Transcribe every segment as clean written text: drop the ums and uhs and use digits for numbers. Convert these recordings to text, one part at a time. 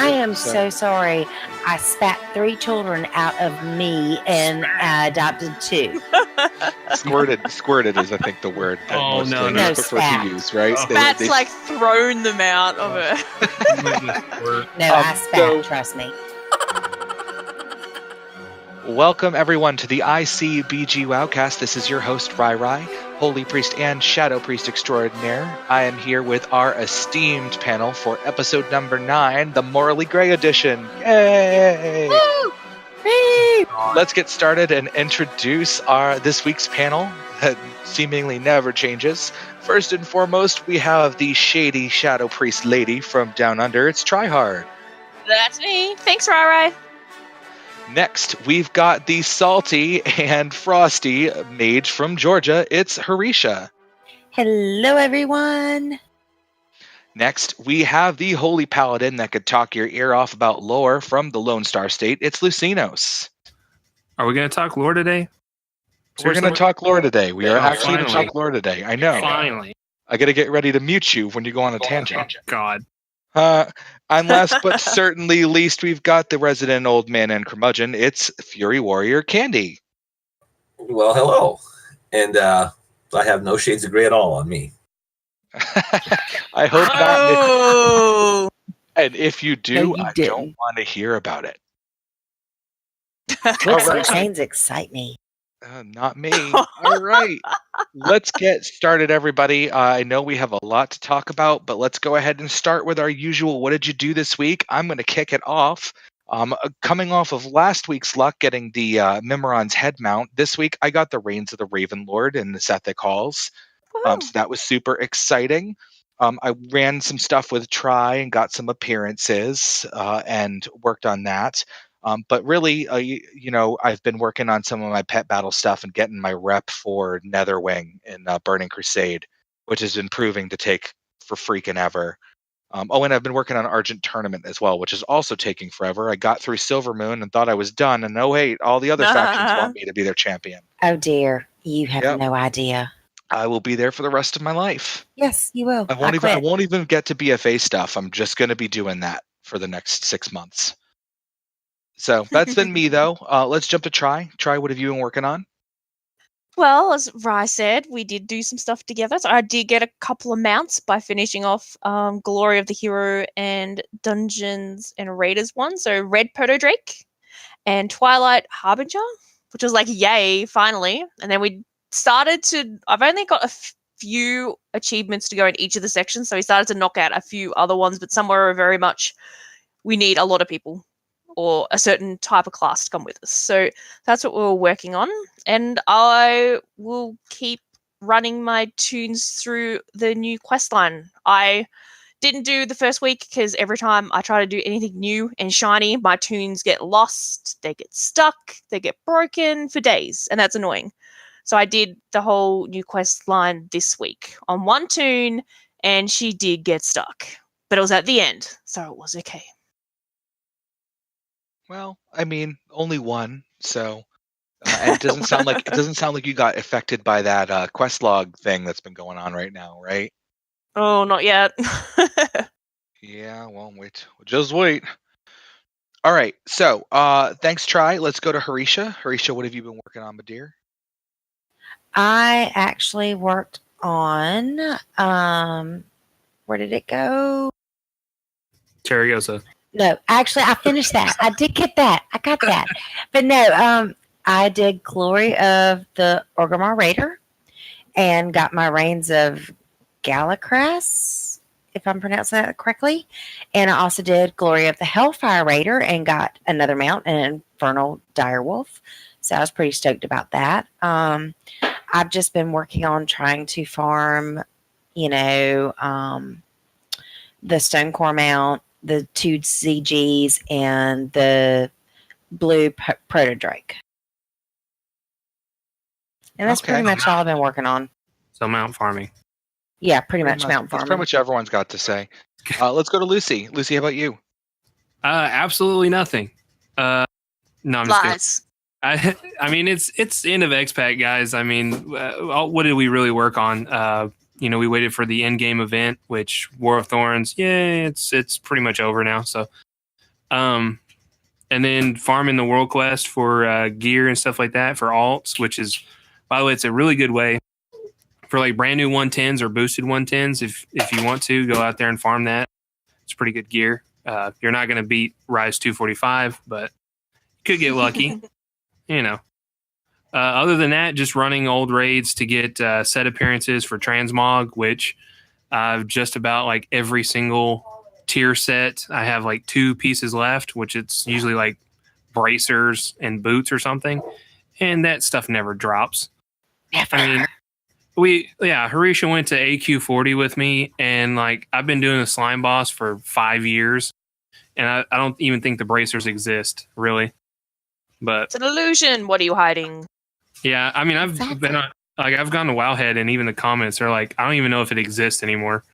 I am so sorry. I spat 3 children out of me and I adopted 2. Squirted is, I think, the word that most No, ladies prefer spat. to use, right? Spat like thrown them out of her. No, I spat, trust me. Welcome, everyone, to the ICBG WoWCast. This is your host, Rai, Holy Priest and Shadow Priest Extraordinaire. I am here with our esteemed panel for episode number 9, the Morally Grey edition. Yay! Woo! Woo! Let's get started and introduce this week's panel that seemingly never changes. First and foremost, we have the shady Shadow Priest lady from Down Under. It's Tryhard. That's me. Thanks, Rai. Next, we've got the salty and frosty mage from Georgia. It's Harisha. Hello, everyone. Next, we have the holy paladin that could talk your ear off about lore from the Lone Star State. It's Lucinos. Are we going to talk lore today? We're going to talk lore today. We are actually going to talk lore today. I know. Finally. I got to get ready to mute you when you go on a tangent. God. And last but certainly least, we've got the resident old man and curmudgeon. It's Fury Warrior Candy. Well, hello. And I have no shades of gray at all on me. I hope not. And if you do, I don't want to hear about it. Looks and chains excite me. Not me. All right. Let's get started, everybody. I know we have a lot to talk about, but let's go ahead and start with our usual what did you do this week? I'm going to kick it off. Coming off of last week's luck getting the Mimiron's head mount, this week I got the Reigns of the Raven Lord in the Sethic Halls. So that was super exciting. I ran some stuff with Try and got some appearances and worked on that. But really, I've been working on some of my pet battle stuff and getting my rep for Netherwing in Burning Crusade, which has been proving to take for freaking ever. And I've been working on Argent Tournament as well, which is also taking forever. I got through Silver Moon and thought I was done, and oh wait, all the other factions want me to be their champion. Oh dear, you have no idea. I will be there for the rest of my life. Yes, you will. I won't even get to BFA stuff. I'm just going to be doing that for the next 6 months. So that's been me, though. Let's jump to Try. Try, what have you been working on? Well, as Rai said, we did do some stuff together. So I did get a couple of mounts by finishing off Glory of the Hero and Dungeons and Raiders one. So Red Proto Drake and Twilight Harbinger, which was like, yay, finally. And then we started to... I've only got a few achievements to go in each of the sections. So we started to knock out a few other ones, but some were very much... We need a lot of people or a certain type of class to come with us. So that's what we're working on. And I will keep running my tunes through the new quest line. I didn't do the first week because every time I try to do anything new and shiny, my tunes get lost, they get stuck, they get broken for days, and that's annoying. So I did the whole new quest line this week on one tune, and she did get stuck. But it was at the end, so it was okay. Well, I mean, only one, so and it doesn't sound like you got affected by that quest log thing that's been going on right now, right? Oh, not yet. Yeah, well, just wait. All right, so thanks, Try. Let's go to Harisha. Harisha, what have you been working on, my dear? I actually worked on where did it go? Terragosa. No, actually, I finished that. I did get that. I got that. But no, I did Glory of the Orgrimmar Raider and got my Reigns of Galacras, if I'm pronouncing that correctly. And I also did Glory of the Hellfire Raider and got another mount, an Infernal Direwolf. So I was pretty stoked about that. I've just been working on trying to farm, the Stonecore mount, the 2 CGs, and the blue Proto Drake. And that's pretty much all I've been working on. So mount farming. Yeah, pretty much mount farming. That's pretty much everyone's got to say. Let's go to Lucy. Lucy, how about you? Absolutely nothing. No, I'm Lies. just kidding. I mean, it's end of XPAC, guys. I mean, what did we really work on? We waited for the end game event, which War of Thorns. Yeah, it's pretty much over now. So And then farming the World Quest for gear and stuff like that for alts, which is, by the way, it's a really good way for like brand new 110s or boosted 110s. If you want to go out there and farm that, it's pretty good gear. You're not going to beat Rise 245, but you could get lucky. You know. Other than that, just running old raids to get set appearances for Transmog, which I've just about like every single tier set. I have like 2 pieces left, which it's usually like bracers and boots or something, and that stuff never drops. Never. I mean, Harisha went to AQ40 with me, and like I've been doing the slime boss for 5 years, and I don't even think the bracers exist really. But It's an illusion. What are you hiding? yeah, I mean, I've Exactly. been on, like I've gone to Wowhead, and even the comments are like, I don't even know if it exists anymore.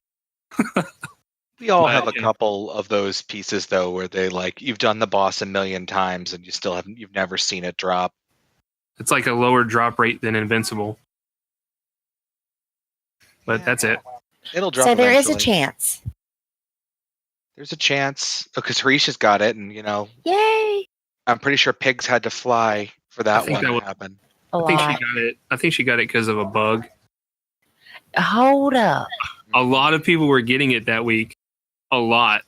We all But, have a yeah. couple of those pieces though, where they like you've done the boss a million times and you've never seen it drop. It's like a lower drop rate than Invincible. But that's it. It'll drop. So there is a eventually. chance. There's a chance because Harisha's got it, and Yay! I'm pretty sure pigs had to fly for I that think one that to was- happen. A I think she lot. got it. I think she got it because of a bug. Hold up. A lot of people were getting it that week. A lot.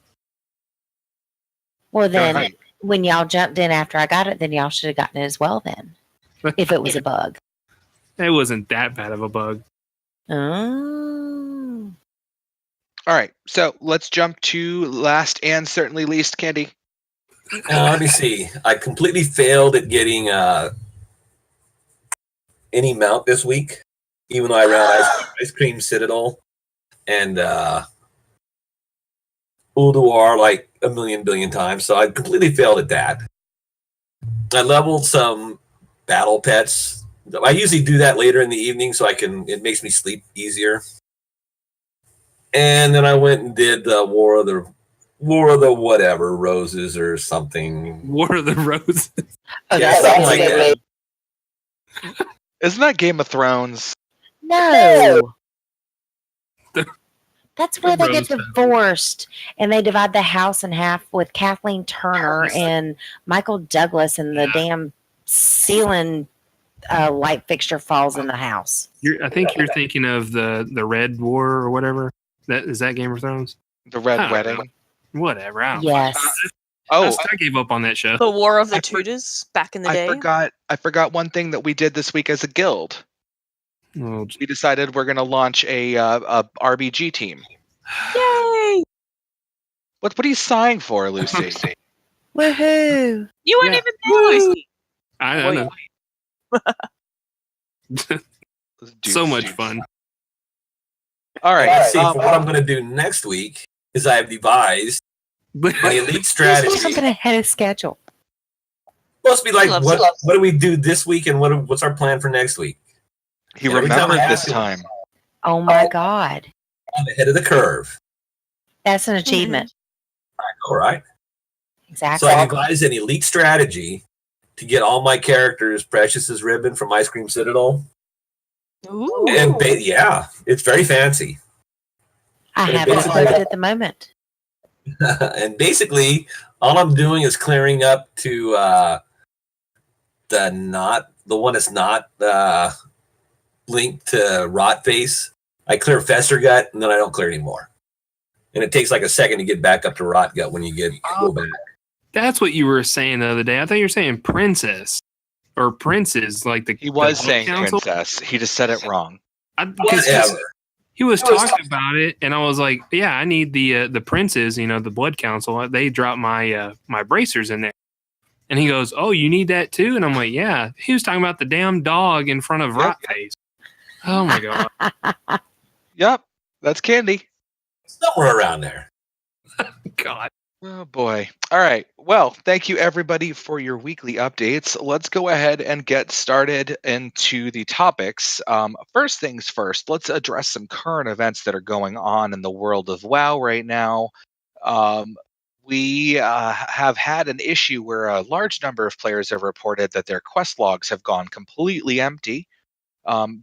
Well, then, Right. when y'all jumped in after I got it, then y'all should have gotten it as well then. If it was a bug. It wasn't that bad of a bug. Oh. All right, so let's jump to last and certainly least, Candy. Now, let me see. I completely failed at getting any mount this week, even though I ran Ice Cream Citadel and Ulduar like a million billion times. So I completely failed at that. I leveled some battle pets. I usually do that later in the evening so it makes me sleep easier. And then I went and did War of the whatever roses or something. War of the Roses. Oh, Yeah, that something sounds like good. that. Isn't that Game of Thrones? No. The- That's where they get Rose divorced and they divide the house in half with Kathleen Turner and Michael Douglas, and the Yeah. damn ceiling light fixture falls in the house. I think you're thinking of the Red War or whatever. Is that Game of Thrones? The Red I don't Wedding. Whatever. I don't Yes. Oh, I gave up on that show. The War of the I for- Tudors back in the I day. forgot one thing that we did this week as a guild. Oh, We decided we're going to launch a RBG team. Yay! What are you sighing for, Lucy? Woohoo! You weren't Yeah. even there, Lucy. I Wait. know. So much fun. All right. Let's see. For what I'm going to do next week is I have devised an elite Let's strategy. do something ahead of schedule. Supposed to be like, Loves what do we do this week, and what's our plan for next week? He Every time remembered I this ask him- time. Oh my God. I'm ahead of the curve. That's an achievement. All right. Exactly. So I devised an elite strategy to get all my characters precious as ribbon from Ice Cream Citadel. Ooh. And yeah, it's very fancy. I and have it basically- equipped at the moment. And basically, all I'm doing is clearing up to the one that's not linked to Rot Face. I clear Fester Gut, and then I don't clear anymore. And it takes like a second to get back up to Rot Gut when you go back. That's what you were saying the other day. I thought you were saying princess or princes, like He was the saying council. princess. He just said it wrong. Because Whatever. he was talking about it, and I was like, "Yeah, I need the princes. The Blood Council. They dropped my my bracers in there." And he goes, "Oh, you need that too?" And I'm like, "Yeah." He was talking about the damn dog in front of Yep. Rot Face. Oh my god, Yep, that's Candy. Somewhere around there. God. Oh boy. All right. Well, thank you everybody for your weekly updates. Let's go ahead and get started into the topics. First things first, let's address some current events that are going on in the world of WoW right now. We have had an issue where a large number of players have reported that their quest logs have gone completely empty.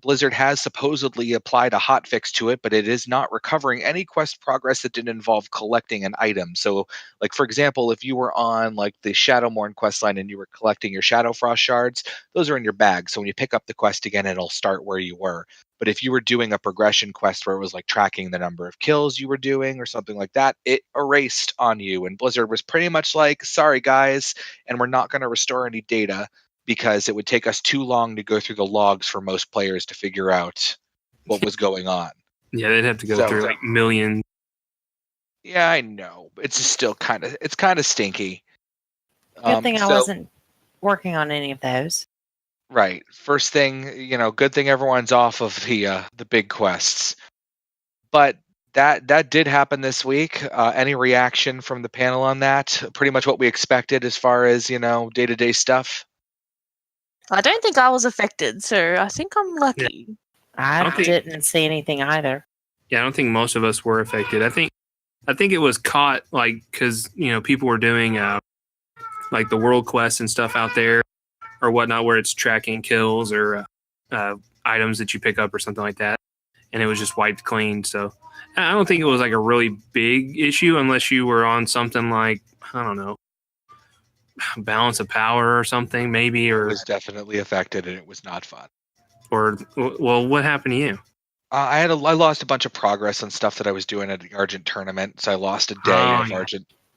Blizzard has supposedly applied a hotfix to it, but it is not recovering any quest progress that didn't involve collecting an item. So, like for example, if you were on like the Shadowmourne quest line and you were collecting your Shadowfrost shards, those are in your bag. So when you pick up the quest again, it'll start where you were. But if you were doing a progression quest where it was like tracking the number of kills you were doing or something like that, it erased on you. And Blizzard was pretty much like, sorry guys, and we're not going to restore any data, because it would take us too long to go through the logs for most players to figure out what was going on. Yeah, they'd have to go through like millions. Yeah, I know. It's just still kind of stinky. Good thing I wasn't working on any of those. Right. First thing, good thing everyone's off of the big quests. But that did happen this week. Any reaction from the panel on that? Pretty much what we expected as far as, day-to-day stuff. I don't think I was affected, so I think I'm lucky. I didn't see anything either. Yeah, I don't think most of us were affected. I think it was caught like because people were doing like the world quests and stuff out there or whatnot, where it's tracking kills or items that you pick up or something like that, and it was just wiped clean. So I don't think it was like a really big issue unless you were on something like, I don't know, balance of power or something maybe, or it was definitely affected and it was not fun. Or well, what happened to you? I lost a bunch of progress on stuff that I was doing at the Argent tournament, so I lost a day of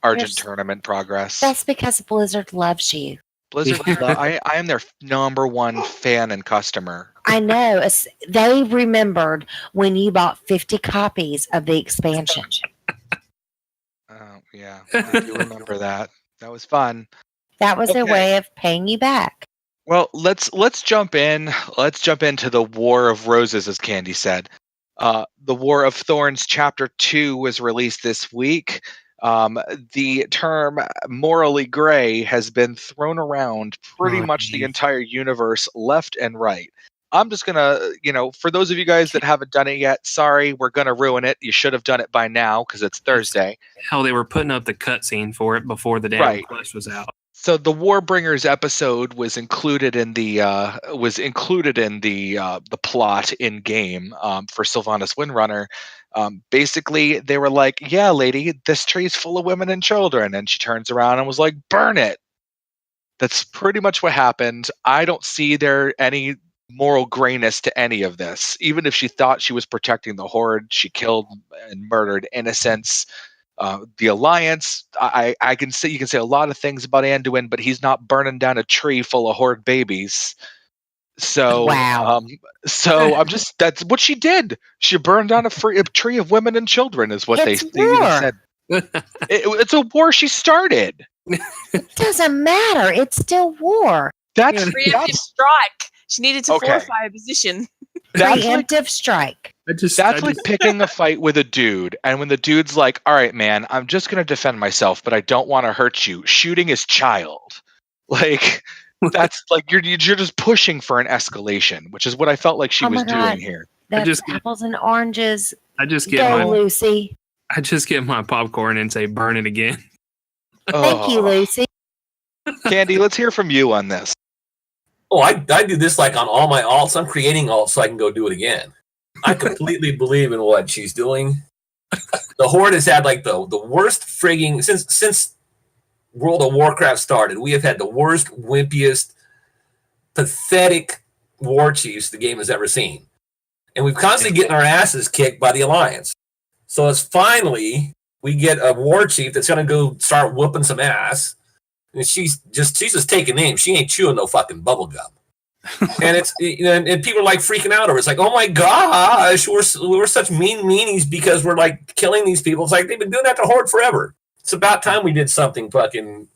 Argent tournament progress. That's because Blizzard loves you. Blizzard, I am their number one fan and customer. I know. They remembered when you bought 50 copies of the expansion. Oh yeah, I do remember that. That was fun. That was their way of paying you back. Well, let's jump in. Let's jump into the War of Roses, as Candy said. The War of Thorns Chapter 2 was released this week. The term morally gray has been thrown around pretty much the entire universe, left and right. I'm just going to, for those of you guys that haven't done it yet, sorry, we're going to ruin it. You should have done it by now because it's Thursday. Hell, they were putting up the cutscene for it before the damn quest was out. So the Warbringers episode was included in the the plot in game for Sylvanas Windrunner. Basically, they were like, "Yeah, lady, this tree's full of women and children," and she turns around and was like, "Burn it." That's pretty much what happened. I don't see there any moral grayness to any of this. Even if she thought she was protecting the Horde, she killed and murdered innocents. The Alliance, I can say, you can say a lot of things about Anduin, but he's not burning down a tree full of Horde babies. So, wow. That's what she did. She burned down a tree of women and children, is what they even said. It's a war she started. It doesn't matter. It's still war. That's preemptive strike. She needed to fortify a position. Preemptive strike. That's like picking a fight with a dude, and when the dude's like, "All right, man, I'm just going to defend myself, but I don't want to hurt you," shooting his child. Like, that's like you're just pushing for an escalation, which is what I felt like she was doing here. That's apples and oranges. Lucy. I just get my popcorn and say, "Burn it again." Thank you, Lucy. Candy, let's hear from you on this. Oh, I do this like on all my alts. I'm creating alts so I can go do it again. I completely believe in what she's doing. The Horde has had like the worst frigging since World of Warcraft started. We have had the worst, wimpiest, pathetic war chiefs the game has ever seen, and we've constantly getting our asses kicked by the Alliance. So it's finally we get a war chief that's gonna go start whooping some ass. And she's just taking names. She ain't chewing no fucking bubble gum. And it's and people are like freaking out over it. It's like, oh my gosh, we're such meanies because we're like killing these people. It's like they've been doing that to Horde forever. It's about time we did something fucking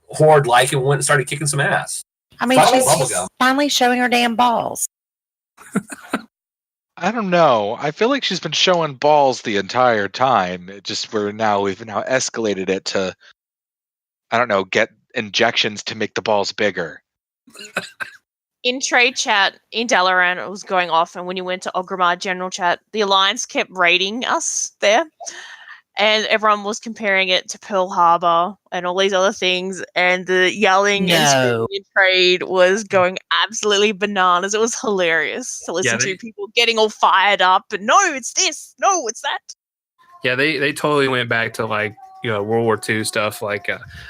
Horde like and went and started kicking some ass. I mean, she's finally showing her damn balls. I don't know. I feel like she's been showing balls the entire time. We've now escalated it to, I don't know, get injections to make the balls bigger. In trade chat in Dalaran, it was going off, and when you went to Orgrimmar general chat, the Alliance kept raiding us there. and everyone was comparing it to Pearl Harbor and all these other things, and the yelling and screaming in trade was going absolutely bananas. It was hilarious to listen to people getting all fired up and no, it's this, no, it's that. Yeah, they totally went back to like World War II stuff. Like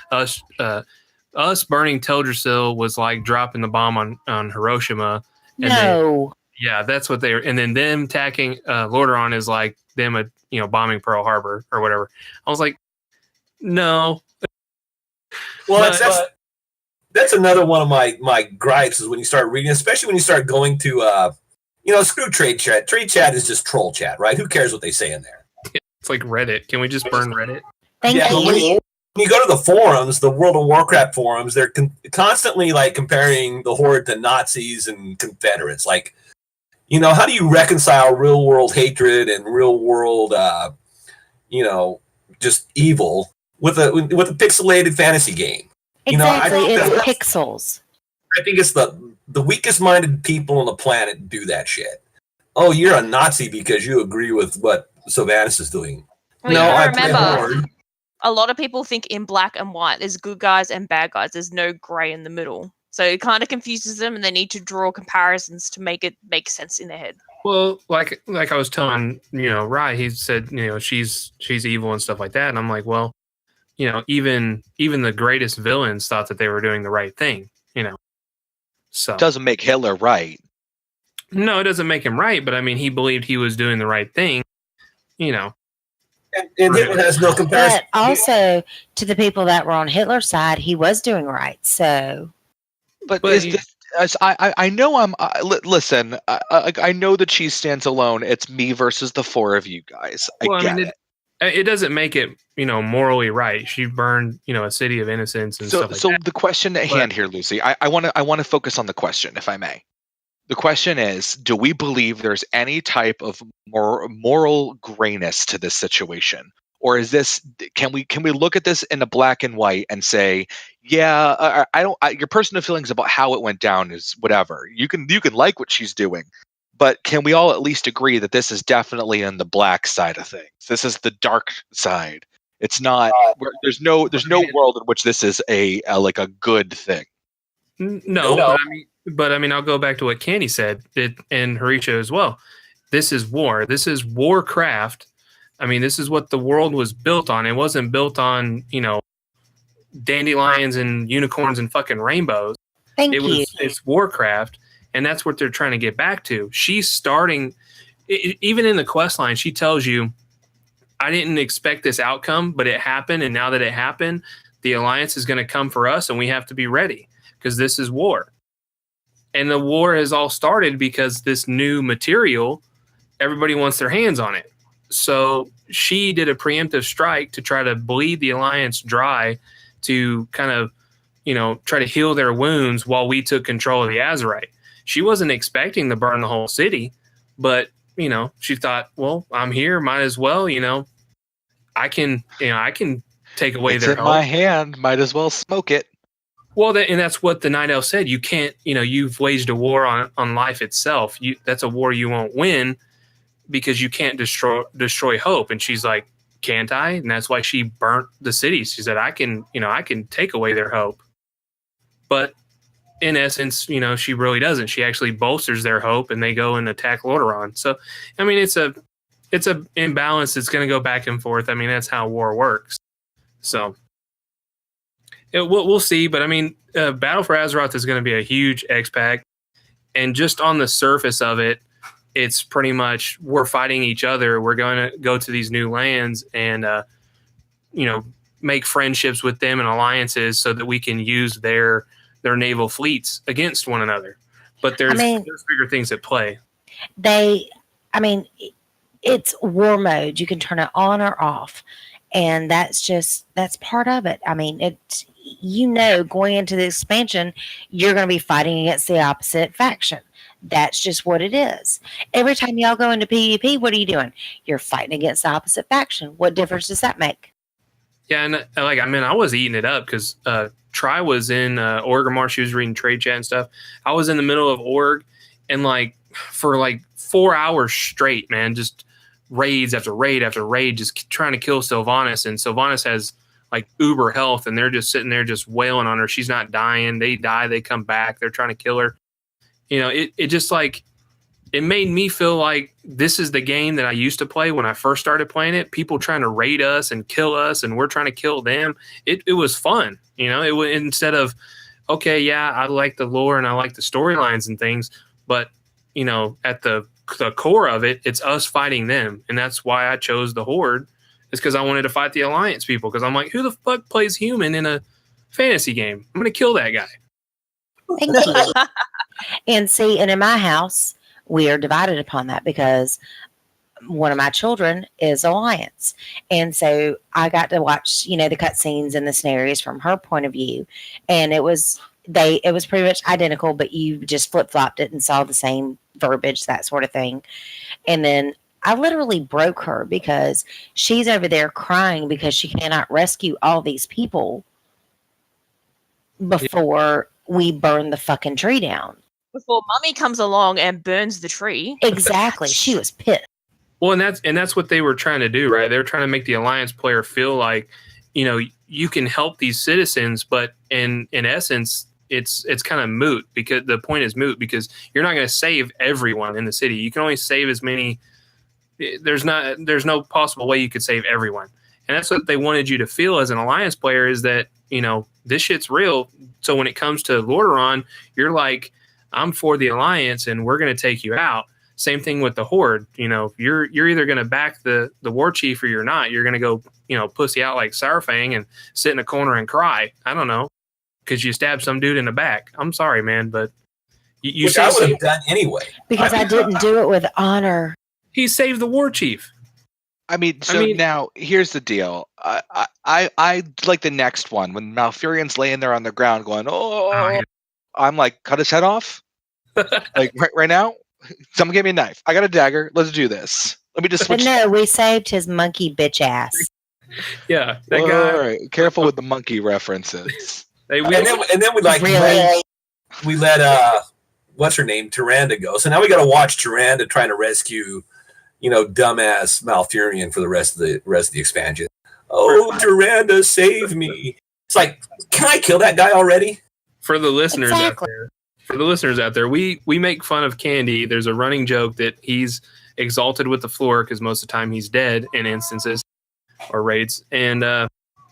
us burning Teldrassil was like dropping the bomb on Hiroshima. And No. Yeah, that's what they were. And then them attacking Lordaeron is like them, bombing Pearl Harbor or whatever. I was like, no. Well, that's another one of my gripes is when you start reading, especially when you start going to, screw trade chat. Trade chat is just troll chat, right? Who cares what they say in there? It's like Reddit. Can we just burn Reddit? Thank you. When you go to the forums, the World of Warcraft forums, they're constantly like comparing the Horde to Nazis and Confederates. Like, how do you reconcile real world hatred and real world, just evil with a pixelated fantasy game? Exactly, it's pixels. I think it's the weakest minded people on the planet do that shit. Oh, you're a Nazi because you agree with what Sylvanas is doing. Well, I remember a lot of people think in black and white. There's good guys and bad guys. There's no gray in the middle. So it kind of confuses them, and they need to draw comparisons to make it make sense in their head. Well, like I was telling, Rye, he said, she's evil and stuff like that. And I'm like, well, even the greatest villains thought that they were doing the right thing, So doesn't make Hitler right. No, it doesn't make him right, but I mean, he believed he was doing the right thing, And Hitler has no comparison. But also, to the people that were on Hitler's side, he was doing right. So, but is this, I know listen. I know that she stands alone. It's me versus the four of you guys. It doesn't make it, morally right. She burned, a city of innocents and stuff like that. So the question at hand here, Lucy, I want to focus on the question, if I may. The question is, do we believe there's any type of moral grayness to this situation? Or is this, can we look at this in a black and white and say, yeah, your personal feelings about how it went down is whatever. You can like what she's doing, but can we all at least agree that this is definitely in the black side of things? This is the dark side. It's not. There's no world in which this is a good thing. No. But I mean, I'll go back to what Candy said, and Harisha as well. This is war. This is Warcraft. I mean, this is what the world was built on. It wasn't built on, dandelions and unicorns and fucking rainbows. It's Warcraft, and that's what they're trying to get back to. She's starting, even in the quest line, she tells you, I didn't expect this outcome, but it happened, and now that it happened, the Alliance is going to come for us, and we have to be ready, because this is war. And the war has all started because this new material, everybody wants their hands on it. So she did a preemptive strike to try to bleed the Alliance dry to kind of, try to heal their wounds while we took control of the Azerite. She wasn't expecting to burn the whole city, but, she thought, well, I'm here, might as well, I can take away their hope. It's in my hand, might as well smoke it. Well, and that's what the Night Elf said. You can't, you've waged a war on life itself. That's a war you won't win because you can't destroy hope. And she's like, can't I? And that's why she burnt the city. She said, I can take away their hope. But in essence, she really doesn't. She actually bolsters their hope, and they go and attack Lordaeron. So, I mean, it's a imbalance. It's going to go back and forth. I mean, that's how war works. So. We'll see, but I mean, Battle for Azeroth is going to be a huge X-Pack, and just on the surface of it, it's pretty much we're fighting each other. We're going to go to these new lands and, make friendships with them and alliances so that we can use their naval fleets against one another. But there's bigger things at play. It's war mode. You can turn it on or off. And that's part of it. I mean, going into the expansion, you're going to be fighting against the opposite faction. That's just what it is. Every time y'all go into PvP, what are you doing? You're fighting against the opposite faction. What difference does that make? Yeah, and I was eating it up because Tri was in Orgrimmar. She was reading trade chat and stuff. I was in the middle of Org, and for 4 hours straight, man, just raids after raid after raid, just trying to kill Sylvanas, and Sylvanas has like uber health, and they're just sitting there just wailing on her. She's not dying. They die. They come back. They're trying to kill her. It just like, it made me feel like this is the game that I used to play when I first started playing it. People trying to raid us and kill us, and we're trying to kill them. It was fun. It was, instead of, okay, yeah, I like the lore and I like the storylines and things, but at the core of it, it's us fighting them. And that's why I chose the Horde, is because I wanted to fight the Alliance people. Because I'm like, who the fuck plays human in a fantasy game? I'm going to kill that guy. Thank you. And see, and in my house, we are divided upon that because one of my children is Alliance. And so I got to watch, the cutscenes and the scenarios from her point of view. And it was pretty much identical, but you just flip-flopped it and saw the same verbiage, that sort of thing. And then I literally broke her because she's over there crying because she cannot rescue all these people before we burn the fucking tree down. Before Mummy comes along and burns the tree. Exactly. She was pissed. Well, and that's what they were trying to do, right? They were trying to make the Alliance player feel like, you can help these citizens, but in essence, it's kind of moot, because the point is moot, because you're not going to save everyone in the city. You can only save as many. There's no possible way you could save everyone. And that's what they wanted you to feel as an Alliance player, is that, this shit's real. So when it comes to Lordaeron, you're like, I'm for the Alliance and we're going to take you out. Same thing with the Horde. You're either going to back the war chief or you're not. You're going to go, pussy out like Sourfang and sit in a corner and cry. I don't know, because you stabbed some dude in the back. I'm sorry, man, but you Which I would have done anyway. Because I didn't do it with honor. He saved the war chief. Now here's the deal. I like the next one when Malfurion's laying there on the ground going, yeah. I'm like, cut his head off. Like right now, someone give me a knife. I got a dagger. Let's do this. Let me just switch. But no, we saved his monkey bitch ass. Yeah, that guy. All right, careful with the monkey references. And then we like Really? we let what's her name, Tyrande go. So now we got to watch Tyrande trying to rescue, dumbass Malfurion for the rest of the expansion. Oh, Tyrande, save me! It's like, can I kill that guy already? For the listeners Exactly. out there, we make fun of Candy. There's a running joke that he's exalted with the floor because most of the time he's dead in instances or raids. And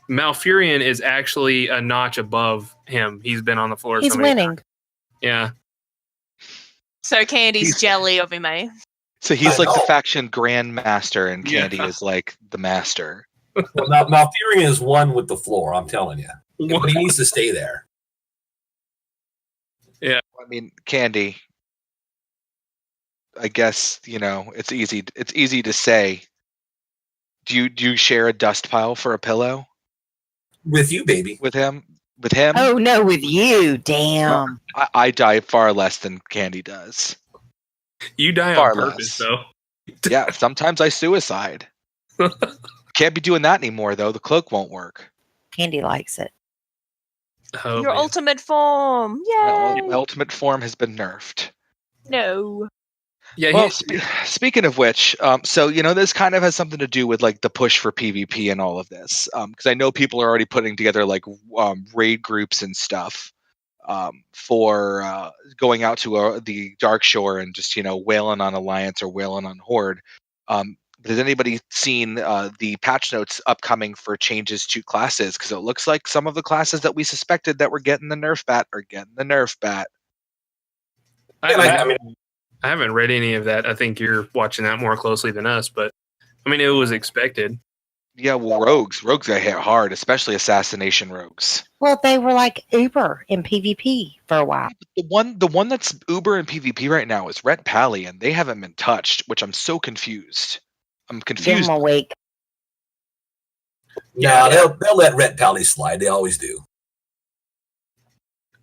Malfurion is actually a notch above him. He's been on the floor. He's so many winning. times. Yeah. So Candy's jelly of him, eh? So he's I like the know. faction grandmaster, and Candy Yeah. is like the master. Well, now Malfurion is one with the floor. I'm telling you, but he needs to stay there. I mean, Candy. I guess it's easy. It's easy to say. Do you share a dust pile for a pillow With you, baby. with him? With him, Oh no, with you. Damn. I die far less than Candy does. You die Far on purpose, less. though. Yeah, sometimes I suicide. Can't be doing that anymore, though. The cloak won't work. Candy likes it. Oh, Your man. ultimate form. Yay! My ultimate form has been nerfed. No. Yeah, Well, speaking of which, so this kind of has something to do with like the push for PvP and all of this, because I know people are already putting together like raid groups and stuff for going out to the Dark Shore and just wailing on Alliance or wailing on Horde. Has anybody seen the patch notes upcoming for changes to classes? Because it looks like some of the classes that we suspected that were getting the nerf bat are getting the nerf bat. I haven't read any of that. I think you're watching that more closely than us, but I mean, it was expected. Yeah, well, rogues got hit hard, especially assassination rogues. Well, they were like Uber in PvP for a while. The one that's Uber in PvP right now is Ret Pally, and they haven't been touched, which I'm so confused. I'm Give confused. them a week. Yeah, they'll let Ret Pally slide. They always do.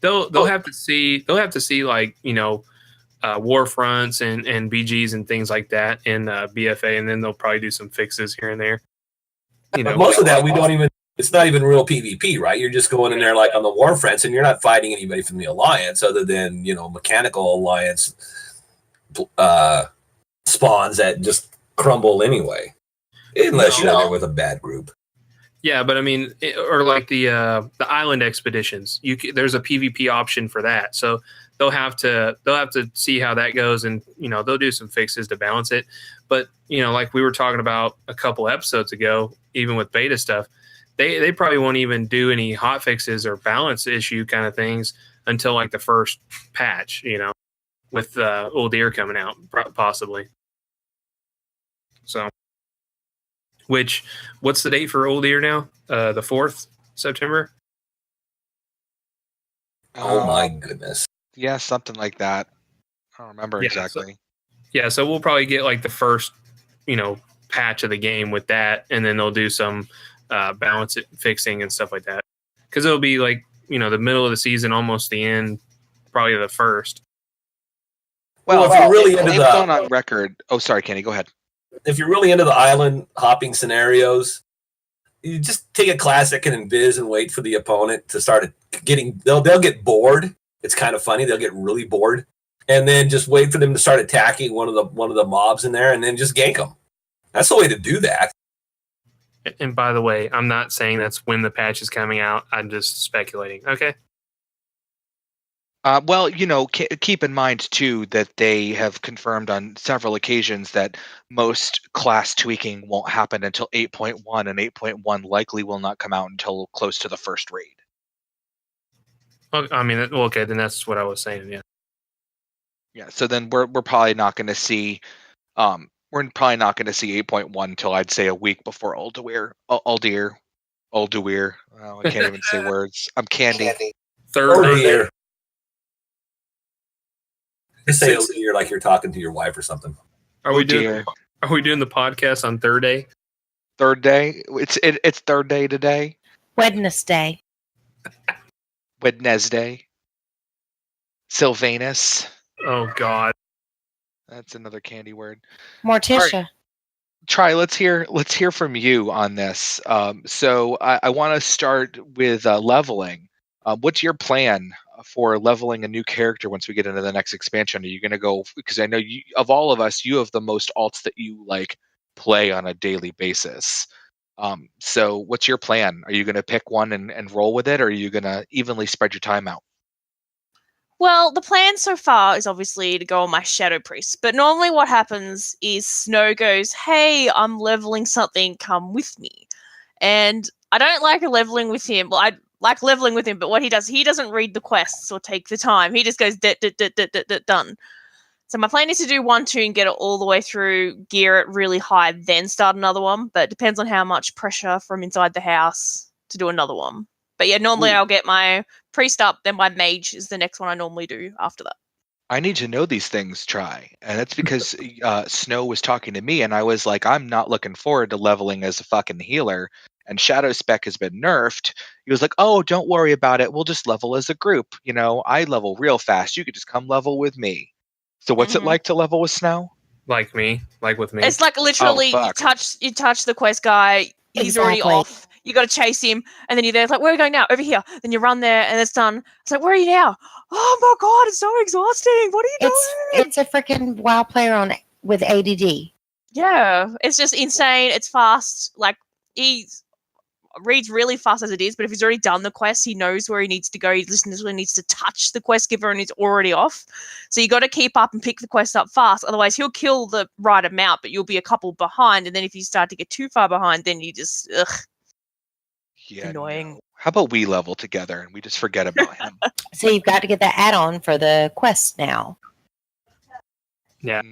They'll have to see like war fronts and BGs and things like that in BFA, and then they'll probably do some fixes here and there. But most of that we don't even. It's not even real PvP, right? You're just going in there like on the war fronts, and you're not fighting anybody from the Alliance, other than mechanical Alliance spawns that just crumble anyway, unless you're No. there with a bad group. Yeah, but I mean, or like the island expeditions. There's a PvP option for that, so they'll have to see how that goes, and they'll do some fixes to balance it. But like we were talking about a couple episodes ago, even with beta stuff, they probably won't even do any hot fixes or balance issue kind of things until like the first patch. With Old Deer coming out, possibly. So. What's the date for Old Year now? The 4th September? Oh my goodness. Yeah, something like that. I don't remember exactly. So we'll probably get like the first, patch of the game with that, and then they'll do some balance fixing and stuff like that. Because it'll be like, the middle of the season, almost the end, probably the first. Well, if you're really into they've gone on record. Oh, sorry, Kenny, go ahead. If you're really into the island hopping scenarios, you just take a classic and invis and wait for the opponent to start getting. They'll get bored. It's kind of funny. They'll get really bored, and then just wait for them to start attacking one of the mobs in there, and then just gank them. That's the way to do that. And by the way, I'm not saying that's when the patch is coming out. I'm just speculating. Okay. Well, keep in mind, too, that they have confirmed on several occasions that most class tweaking won't happen until 8.1, and 8.1 likely will not come out until close to the first raid. I mean, okay, then that's what I was saying, yeah. Yeah, so then we're probably not going to see 8.1 until I'd say a week before Ulduir. Oh, I can't even say words. I'm candy. Thursday. Just say you're like you're talking to your wife or something. Are we doing the podcast on third day? Third day? It's third day today. Wednesday. Sylvanus. Oh God. That's another candy word. Morticia. Right. Try. Let's hear from you on this. So I want to start with leveling. What's your plan for leveling a new character once we get into the next expansion? Are you going to go, because I know of all of us, you have the most alts that you play on a daily basis. So what's your plan? Are you going to pick one and roll with it, or are you going to evenly spread your time out? Well, the plan so far is obviously to go on my Shadow Priest, but normally what happens is Snow goes, "Hey, I'm leveling something, come with me." And I don't like leveling with him. Well, I like leveling with him, but what he doesn't read the quests or take the time. He just goes, done. So my plan is to do 1, 2 and get it all the way through, gear it really high, then start another one. But it depends on how much pressure from inside the house to do another one. But yeah, normally I'll get my priest up, then my mage is the next one I normally do after that. I need to know these things, Try. And that's because Snow was talking to me, and I was like, I'm not looking forward to leveling as a fucking healer. And Shadow Spec has been nerfed. He was like, oh, don't worry about it. We'll just level as a group. I level real fast. You could just come level with me. So what's it like to level with Snow? Like with me. It's like literally you touch the quest guy. He's already off. You got to chase him, and then you're there. It's like, where are we going now? Over here. Then you run there, and it's done. It's like, where are you now? Oh my god, it's so exhausting. What are you doing? It's a freaking WoW player with ADD. Yeah, it's just insane. It's fast. Like, he reads really fast as it is, but if he's already done the quest, he knows where he needs to go. He just literally needs to touch the quest giver, and he's already off. So you got to keep up and pick the quest up fast. Otherwise, he'll kill the right amount, but you'll be a couple behind. And then if you start to get too far behind, then you just annoying. No. How about we level together and we just forget about him? So you've got to get that add-on for the quest now. Yeah,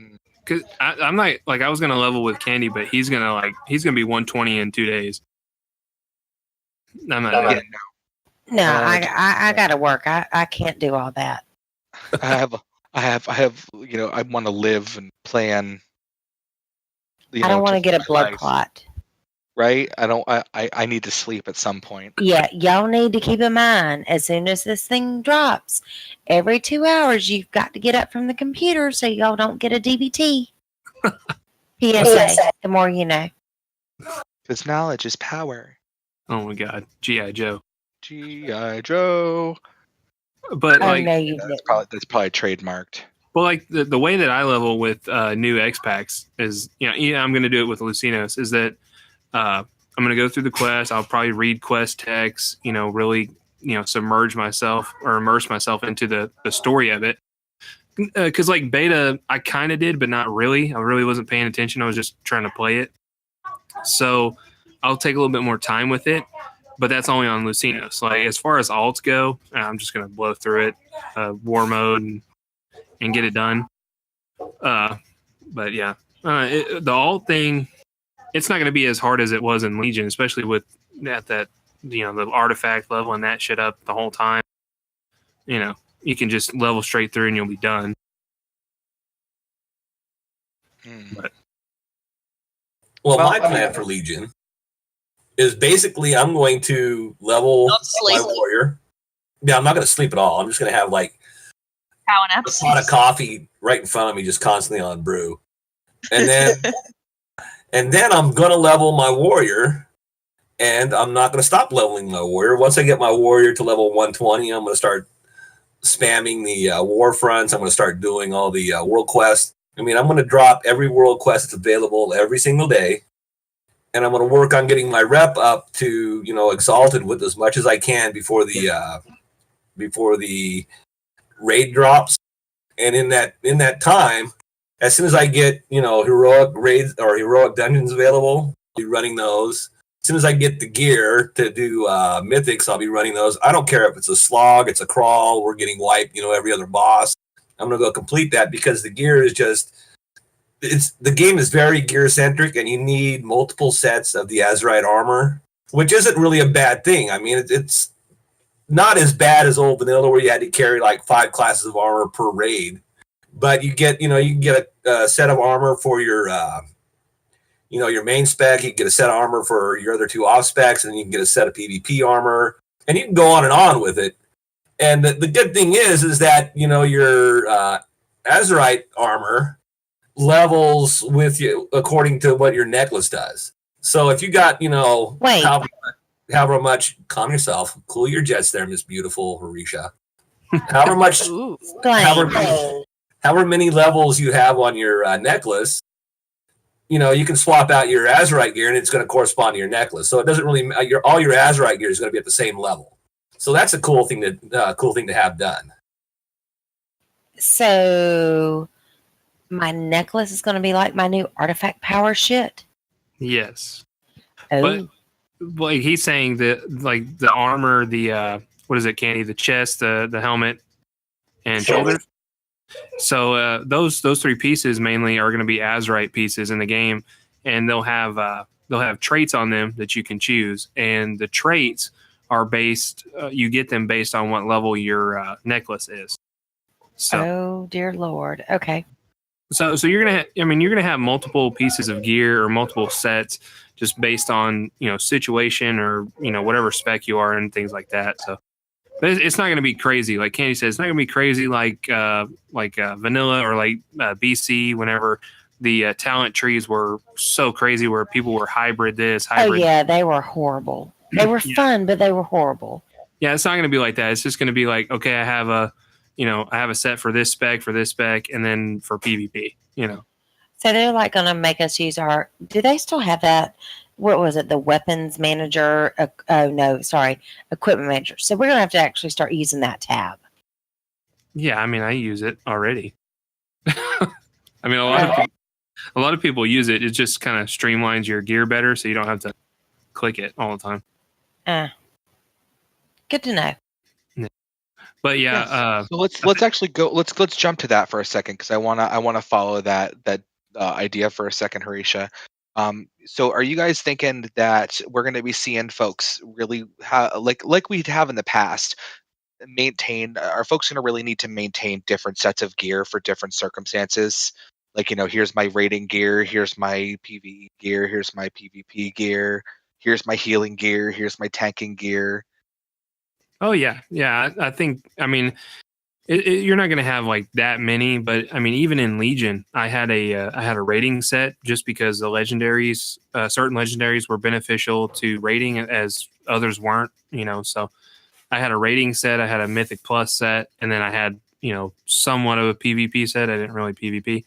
because I'm not I was gonna level with Candy, but he's gonna be 120 in 2 days. I'm not. No, I got to work. I can't do all that. I have. I want to live and plan. I don't want to get a blood clot. Right? I need to sleep at some point. Yeah, y'all need to keep in mind, as soon as this thing drops, every 2 hours you've got to get up from the computer so y'all don't get a DBT. PSA, the more you know. Because knowledge is power. Oh my god. G.I. Joe. G.I. Joe. But I know you that's probably trademarked. Well, like the way that I level with new X packs is, I'm going to do it with Lucinos. Is that I'm going to go through the quest. I'll probably read quest text. Really, submerge myself or immerse myself into the story of it. Because like beta, I kind of did, but not really. I really wasn't paying attention. I was just trying to play it. So I'll take a little bit more time with it, but that's only on Lucinos. Like as far as alts go, I'm just going to blow through it, war mode, and get it done. But yeah, the alt thing, it's not going to be as hard as it was in Legion, especially with that the artifact level and that shit up the whole time. You can just level straight through and you'll be done. But, well, my plan for Legion is basically I'm going to level my warrior. Yeah, I'm not going to sleep at all. I'm just going to have like a pot of coffee right in front of me, just constantly on brew, and then I'm going to level my warrior, and I'm not going to stop leveling my warrior. Once I get my warrior to level 120, I'm going to start spamming the war fronts. I'm going to start doing all the world quests. I'm going to drop every world quest that's available every single day, and I'm going to work on getting my rep up to exalted with as much as I can before the raid drops. And in that time, as soon as I get heroic raids or heroic dungeons available, I'll be running those. As soon as I get the gear to do mythics, I'll be running those. I don't care if it's a slog, it's a crawl, we're getting wiped, every other boss. I'm gonna go complete that because the gear is the game is very gear centric, and you need multiple sets of the Azerite armor, which isn't really a bad thing. It's not as bad as old vanilla where you had to carry like 5 classes of armor per raid, but you can get a set of armor for your your main spec. You can get a set of armor for your other 2 off specs, and you can get a set of PvP armor, and you can go on and on with it. And the good thing is that your Azerite armor levels with you according to what your necklace does. So if you got however much, calm yourself, cool your jets there, Miss Beautiful Harisha. However many levels you have on your necklace, you can swap out your Azerite gear and it's going to correspond to your necklace. So it doesn't really all your Azerite gear is going to be at the same level. So that's a cool thing to have done. So my necklace is going to be like my new artifact power shit. yes. Oh. But like he's saying that like the armor, the what is it, Candy? The chest, the helmet, and shoulders. So those 3 pieces mainly are going to be Azerite pieces in the game, and they'll have traits on them that you can choose, and the traits are based. You get them based on what level your necklace is. So, oh dear Lord. Okay. So you're gonna have multiple pieces of gear or multiple sets just based on situation or whatever spec you are and things like that. So. But it's not going to be crazy, like Candy said. It's not going to be crazy like vanilla or like BC. Whenever the talent trees were so crazy, where people were hybrid this, hybrid. Oh yeah, they were horrible. They were fun, but they were horrible. Yeah, it's not going to be like that. It's just going to be like, okay, I have a set for this spec, and then for PvP. So they're like going to make us use our. Do they still have that? What was it? The weapons manager? Equipment manager. So we're going to have to actually start using that tab. Yeah, I use it already. A lot of people use it. It just kind of streamlines your gear better, so you don't have to click it all the time. Good to know. Yeah. But yeah, so let's actually go. Let's jump to that for a second because I wanna follow that idea for a second, Harisha. So are you guys thinking that we're going to be seeing folks really like we have in the past are folks going to really need to maintain different sets of gear for different circumstances? Like, here's my raiding gear, here's my PvE gear, here's my PvP gear, here's my healing gear, here's my tanking gear. Oh yeah. I think you're not going to have like that many, but even in Legion, I had a rating set just because the legendaries, certain legendaries were beneficial to rating as others weren't. So I had a rating set, I had a Mythic Plus set, and then I had somewhat of a PvP set. I didn't really PvP.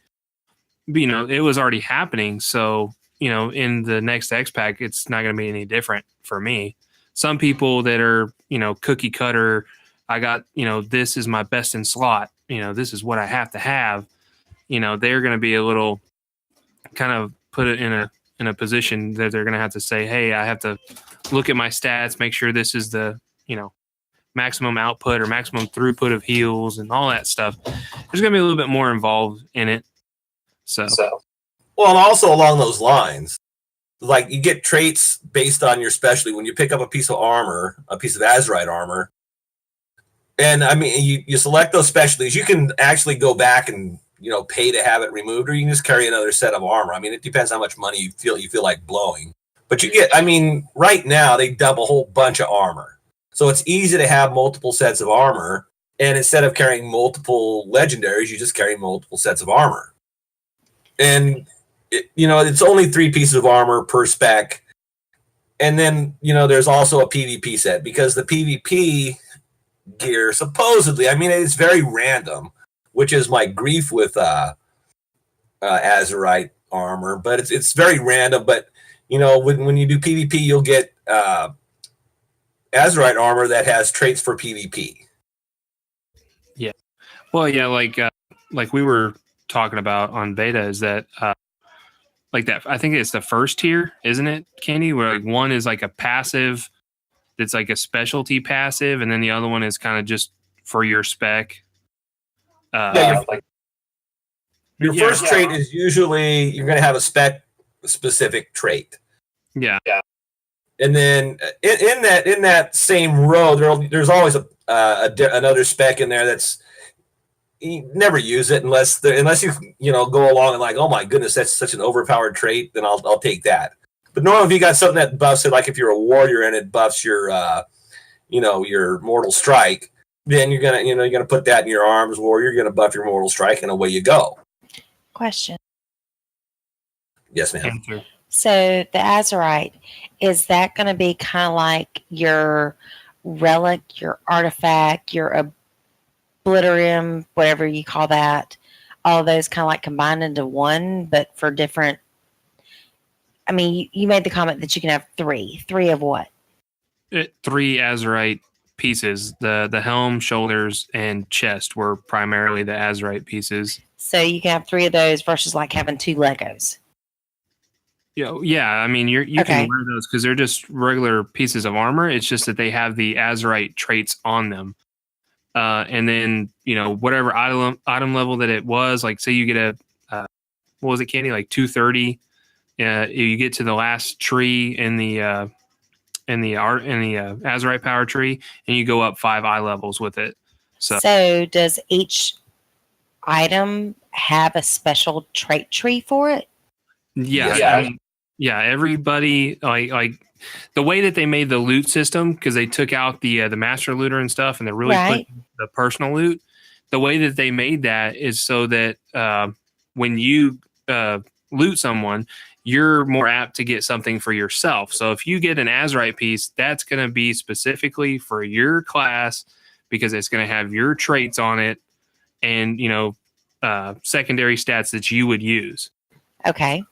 But, it was already happening. So, in the next X pack, it's not going to be any different for me. Some people that are, cookie cutter, I got, this is my best in slot. This is what I have to have. They're going to be a little kind of put it in a position that they're going to have to say, hey, I have to look at my stats, make sure this is the, maximum output or maximum throughput of heals and all that stuff. There's going to be a little bit more involved in it. So, well, and also along those lines, like you get traits based on your specialty. When you pick up a piece of armor, a piece of Azerite armor, and I mean, you select those specialties, you can actually go back and, pay to have it removed, or you can just carry another set of armor. I mean, it depends how much money you feel like blowing. But you get, right now they dump a whole bunch of armor. So it's easy to have multiple sets of armor, and instead of carrying multiple legendaries, you just carry multiple sets of armor. And it's only 3 pieces of armor per spec. And then, there's also a PvP set, because the PvP gear, supposedly, it's very random, which is my grief with Azerite armor, but it's very random. But, when you do PvP, you'll get Azerite armor that has traits for PvP. Yeah. Well, yeah, like we were talking about on beta is that like that, I think it's the first tier, isn't it, Candy? Where like one is like a passive that's like a specialty passive, and then the other one is kind of just for your spec. Your first trait is usually you're going to have a spec specific trait. Yeah. And then in that same row, there's always another spec in there that's, you never use it unless you go along and like, oh my goodness, that's such an overpowered trait, then I'll take that. But normally if you got something that buffs it, like if you're a warrior and it buffs your your mortal strike, then you're gonna put that in your arms warrior, you're gonna buff your mortal strike, and away you go. Question. Yes, ma'am. Answer. So the Azerite, is that going to be kind of like your relic, your artifact, your obliterium, whatever you call that? All of those kind of like combined into one, but for different. You made the comment that you can have 3. 3 of what? 3 Azerite pieces. The helm, shoulders, and chest were primarily the Azerite pieces. So you can have 3 of those versus like having 2 Legos. Yeah. You can wear those because they're just regular pieces of armor. It's just that they have the Azerite traits on them. And then, whatever item level that it was, like say you get a, what was it, Candy? Like 230. You get to the last tree in the Azerite power tree, and you go up 5 eye levels with it. So does each item have a special trait tree for it? Yeah. Everybody like the way that they made the loot system, because they took out the master looter and stuff, and they're really putting the personal loot. The way that they made that is so that when you loot someone, you're more apt to get something for yourself. So if you get an Azerite piece, that's going to be specifically for your class, because it's going to have your traits on it and secondary stats that you would use. Okay.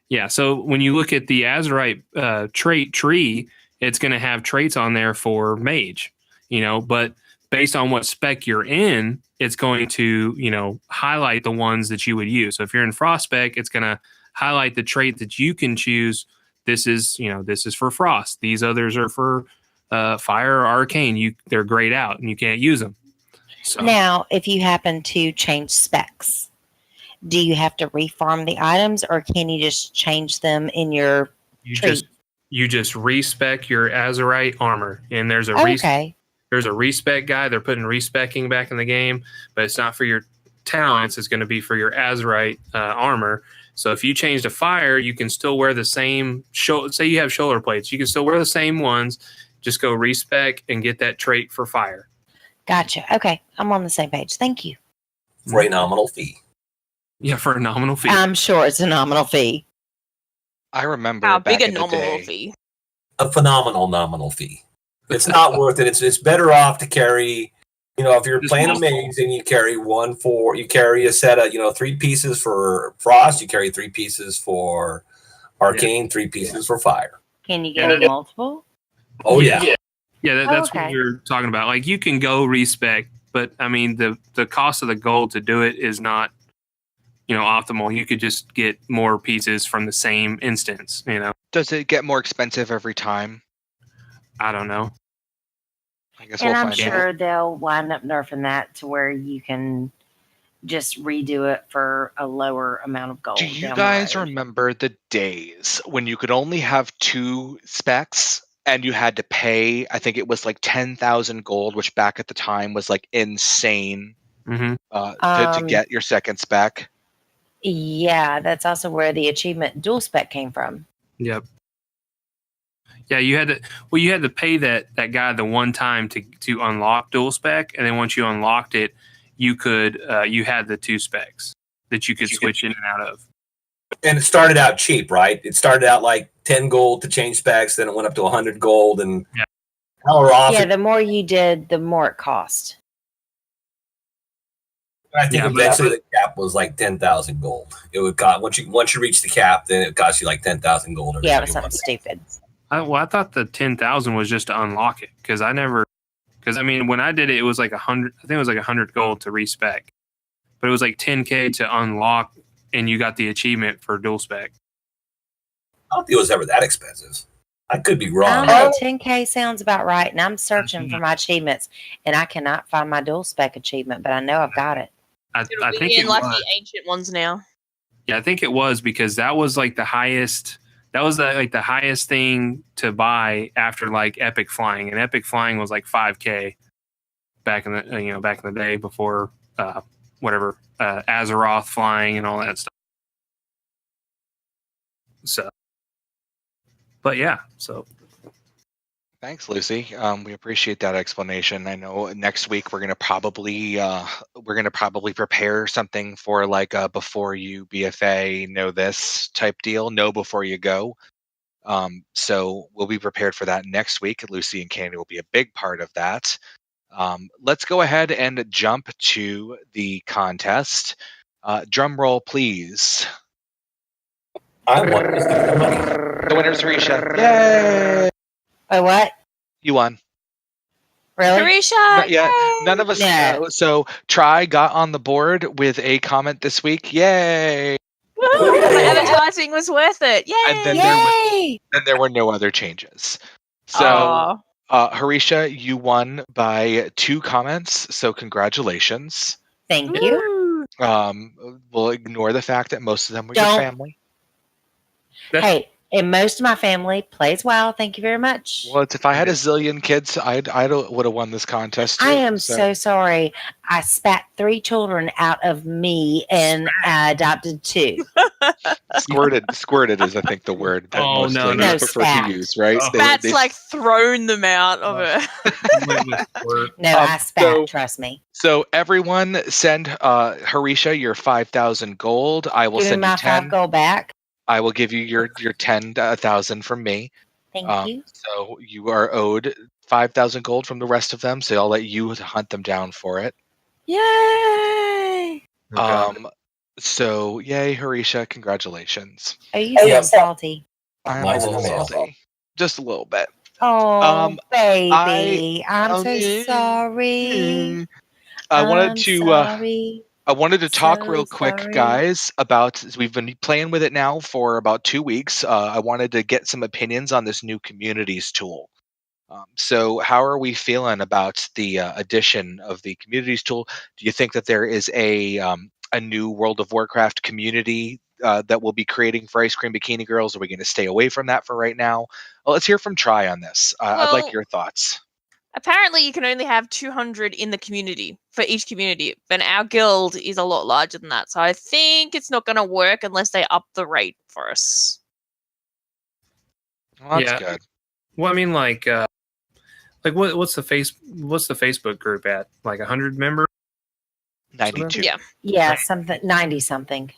Yeah, so when you look at the Azerite trait tree, it's going to have traits on there for mage, but based on what spec you're in, it's going to, highlight the ones that you would use. So if you're in frost spec, it's going to highlight the trait that you can choose. This is for frost. These others are for fire or arcane. They're grayed out and you can't use them. So now, if you happen to change specs, do you have to refarm the items, or can you just change them in your tree? You just respec your Azerite armor, and there's a there's a respec guy. They're putting respecing back in the game, but it's not for your talents. It's going to be for your Azerite armor. So if you change to fire, you can still wear the same. Say you have shoulder plates, you can still wear the same ones. Just go respec and get that trait for fire. Gotcha. Okay, I'm on the same page. Thank you. For a nominal fee. Yeah, for a nominal fee. I'm sure it's a nominal fee. I remember How back big a in the nominal day, fee? A phenomenal nominal fee. It's not worth it. It's better off to carry if you're Just playing a multiple. mage, then you carry you carry a set of 3 pieces for frost, you carry 3 pieces for arcane, 3 pieces for fire. Can you Yeah, get that- multiple? Oh yeah. Yeah, that's what okay. we were talking about. Like you can go respec, but I mean the cost of the gold to do it is not, optimal. You could just get more pieces from the same instance. Does it get more expensive every time? I don't know. I guess And we'll I'm find sure out. they'll wind up nerfing that to where you can just redo it for a lower amount of gold. Do you down guys the road. remember the days when you could only have 2 specs and you had to pay, I think it was like 10,000 gold, which back at the time was like insane Mm-hmm. to get your second spec? Yeah, that's also where the achievement dual spec came from. Yep. Yeah, you had to pay that guy the one time to unlock dual spec, and then once you unlocked it, you could you had the 2 specs that you could switch in and out of. And it started out cheap, right? It started out like 10 gold to change specs, then it went up to 100 gold, and however often. Yeah, the more you did, the more it cost. I think Yeah, eventually the cap was like 10,000 gold. It would cost once you reach the cap, then it cost you like 10,000 gold. Yeah, it was something stupid. I thought the 10,000 was just to unlock it because I mean when I did it, it was like 100. I think it was like 100 gold to respec, but it was like 10K to unlock, and you got the achievement for dual spec. I don't think it was ever that expensive. I could be wrong. I don't know, 10K sounds about right. And I'm searching for my achievements, and I cannot find my dual spec achievement, but I know I've got it. I It'll think be in it like was. the ancient ones now. Yeah, I think it was because that was like the highest. That was the highest thing to buy after like epic flying, and epic flying was like 5K back in the day before Azeroth flying and all that stuff. So, but yeah, so Thanks, Lucy. We appreciate that explanation. I know next week we're gonna probably prepare something for like a before you BFA know this type deal, know before you go. So we'll be prepared for that next week. Lucy and Candy will be a big part of that. Let's go ahead and jump to the contest. Drum roll, please. I want this to be money. The winner's Risha. Yay! Oh, what? You won. Really? Tarisha! Yeah, yay! none of us. Yeah. So Try got on the board with a comment this week. Yay! Woo! The advertising was worth it. Yay! And then Yay! there were no other changes. So Aw. Harisha, you won by 2 comments. So congratulations. Thank you. Woo! We'll ignore the fact that most of them were your Don't. family. Hey, and most of my family plays WoW. Thank you very much. Well, if I had a zillion kids, I would have won this contest. Too, I am so sorry. I spat 3 children out of me and I adopted 2. Squirted is, I think, the word that Oh, most no, ladies no. prefer Spat. to use, right? Oh. Bat's like thrown them out of it. No, I spat. so- Trust me. So everyone send Harisha your 5,000 gold. I will Give me send you my 10. 5 gold back. I will give you your 10,000 from me. Thank you. So you are owed 5,000 gold from the rest of them. So I'll let you hunt them down for it. Yay! So yay, Harisha! Congratulations. Oh, you sound salty. I'm Mine's a in little the mail. salty, just a little bit. Oh, baby. I'm okay. so sorry. I wanted I'm to. sorry. I wanted to talk So real quick, sorry. guys, about we've been playing with it now for about 2 weeks. I wanted to get some opinions on this new communities tool. So, how are we feeling about the addition of the communities tool? Do you think that there is a new World of Warcraft community that we'll be creating for Ice Cream Bikini Girls? Are we going to stay away from that for right now? Well, let's hear from Try on this. I'd like Well, your thoughts. Apparently, you can only have 200 in the community for each community, but our guild is a lot larger than that. So I think it's not going to work unless they up the rate for us. Well, that's Yeah. good. Well, I mean, what's the Facebook group at? Like 100 members? 92. Yeah. Yeah, something 90 something.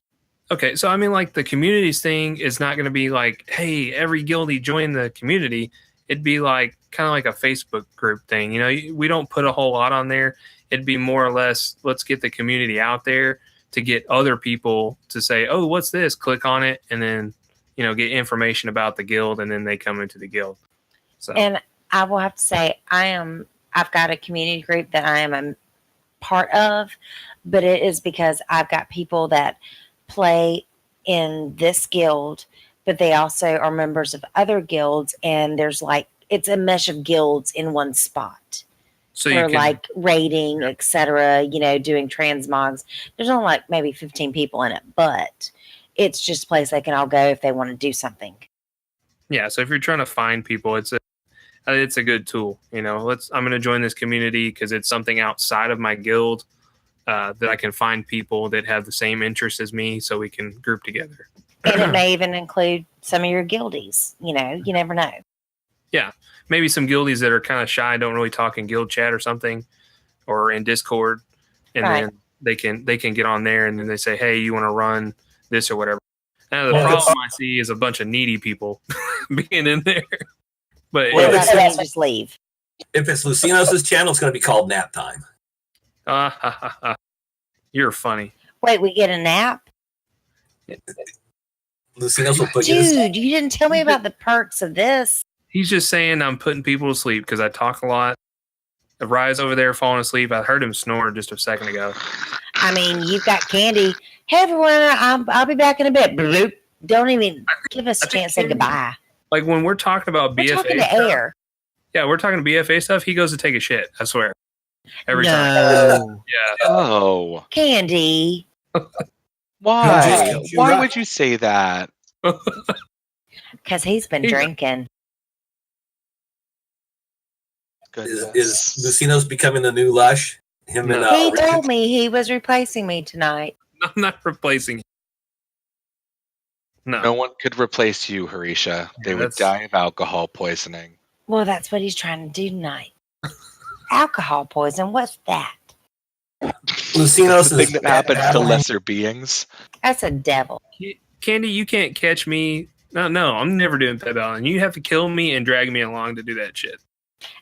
Okay, so I mean, like the communities thing is not going to be like, hey, every guildie join the community. It'd be like kind of like a Facebook group thing. You know, we don't put a whole lot on there. It'd be more or less, let's get the community out there to get other people to say, oh, what's this? Click on it, and then, get information about the guild, and then they come into the guild. So, And I will have to say, I've got a community group that I am a part of, but it is because I've got people that play in this guild, but they also are members of other guilds, and there's it's a mesh of guilds in one spot. so For you can, raiding, etc., doing transmogs. There's only maybe 15 people in it, but it's just a place they can all go if they want to do something. yeah. So if you're trying to find people, it's a good tool. I'm going to join this community because it's something outside of my guild that I can find people that have the same interests as me, so we can group together. And it may even include some of your guildies. You never know. Yeah, maybe some guildies that are kind of shy, don't really talk in guild chat or something, or in Discord, and Right. then they can get on there, and then they say, "Hey, you want to run this or whatever." Now the Well, problem I see is a bunch of needy people being in there, but Well, That's when you just leave. If it's Lucinos' channel, it's going to be called Nap Time. You're funny. Wait, we get a nap? Lucinos will put you to sleep. Dude, you didn't tell me about the perks of this. He's just saying I'm putting people to sleep because I talk a lot. Rise over there falling asleep. I heard him snore just a second ago. I mean, you've got Candy. Hey, everyone, I'll be back in a bit. Bloop. Don't even give us a chance to say goodbye. Like when we're talking about We're BFA talking to stuff, air. yeah, we're talking BFA stuff. He goes to take a shit. I swear, every time. No. Yeah, Oh, Candy. why? Just- Why would you say that? Because he's been drinking. Goodness. Is Lucinos becoming the new Lush? Him and No. He Richard? told me he was replacing me tonight. I'm not replacing. No, No one could replace you, Harisha. They would that's- die of alcohol poisoning. Well, that's what he's trying to do tonight. Alcohol poison. What's that? Lucinos the thing is that happens to battling- lesser beings. That's a devil. Candy, you can't catch me. No, I'm never doing pet battling. You have to kill me and drag me along to do that shit.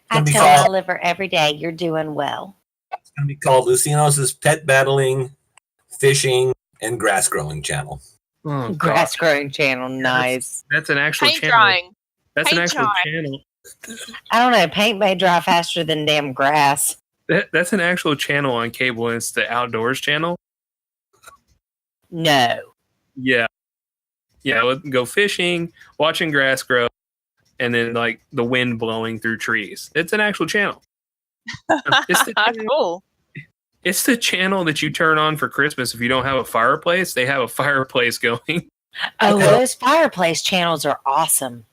I Gonna be tell my called- liver every day, you're doing well. It's going to be called Lucinos' Pet Battling, Fishing, and Grass Growing Channel. Oh, God. Grass growing channel. Nice. That's an actual Paint channel. drawing. That's an Paint actual drawing. channel. I don't know. Paint may dry faster than damn grass. That's an actual channel on cable, and it's the Outdoors channel. No. Yeah. Yeah, we'll go fishing, watching grass grow, and then like the wind blowing through trees. It's an actual channel. Cool. It's the channel that you turn on for Christmas if you don't have a fireplace. They have a fireplace going. Oh, those fireplace channels are awesome.